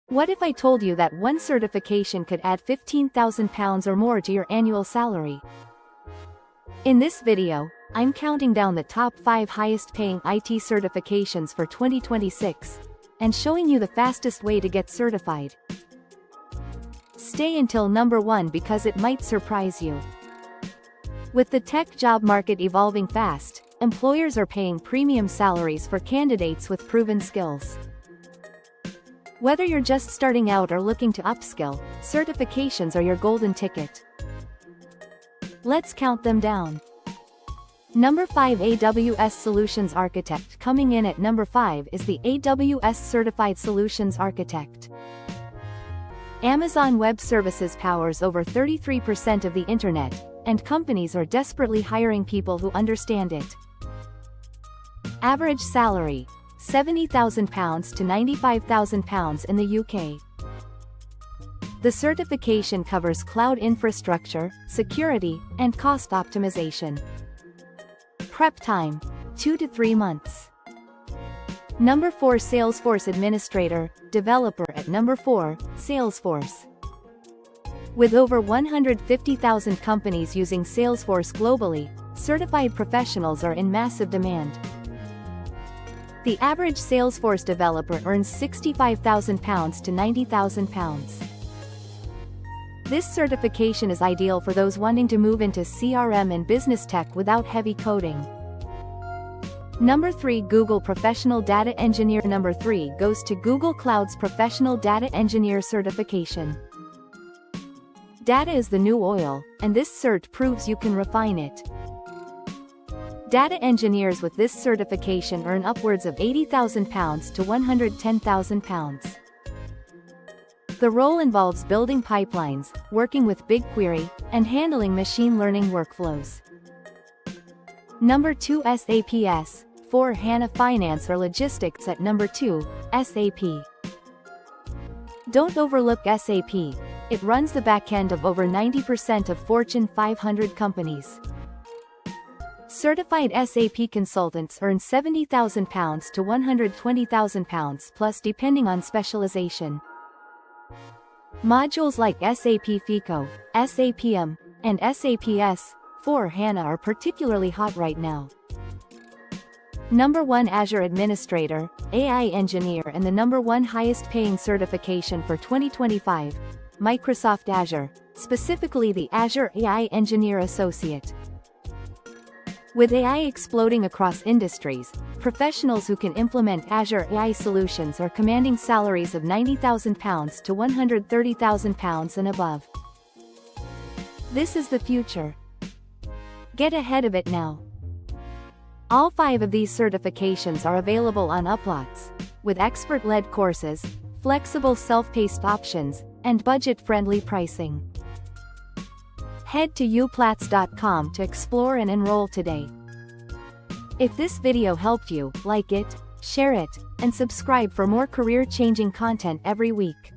What if I told you that one certification could add £15,000 or more to your annual salary? In this video, I'm counting down the top 5 highest paying IT certifications for 2026, and showing you the fastest way to get certified. Stay until number 1 because it might surprise you. With the tech job market evolving fast, employers are paying premium salaries for candidates with proven skills. Whether you're just starting out or looking to upskill, certifications are your golden ticket. Let's count them down. Number 5, AWS Solutions Architect. Coming in at number 5 is the AWS Certified Solutions Architect. Amazon Web Services powers over 33% of the internet, and companies are desperately hiring people who understand it. Average salary: £70,000 to £95,000 in the UK. The certification covers cloud infrastructure, security, and cost optimization. Prep time: 2 to 3 months. Number 4, Salesforce Administrator, Developer. At number 4, Salesforce. With over 150,000 companies using Salesforce globally, certified professionals are in massive demand. The average Salesforce developer earns £65,000 to £90,000. This certification is ideal for those wanting to move into CRM and business tech without heavy coding. Number 3, Google Professional Data Engineer. Number 3 goes to Google Cloud's Professional Data Engineer certification. Data is the new oil, and this cert proves you can refine it. Data engineers with this certification earn upwards of £80,000 to £110,000. The role involves building pipelines, working with BigQuery, and handling machine learning workflows. Number 2, SAP S/4HANA Finance or Logistics. At number 2, SAP. Don't overlook SAP. It runs the backend of over 90% of Fortune 500 companies. Certified SAP consultants earn £70,000 to £120,000 plus depending on specialization. Modules like SAP FICO, SAPM, and SAP S/4HANA are particularly hot right now. Number 1, Azure Administrator, AI Engineer. And the number 1 highest paying certification for 2025, Microsoft Azure, specifically the Azure AI Engineer Associate. With AI exploding across industries, professionals who can implement Azure AI solutions are commanding salaries of £90,000 to £130,000 and above. This is the future. Get ahead of it now. All 5 of these certifications are available on Uplatz, with expert-led courses, flexible self-paced options, and budget-friendly pricing. Head to uplatz.com to explore and enroll today. If this video helped you, like it, share it, and subscribe for more career-changing content every week.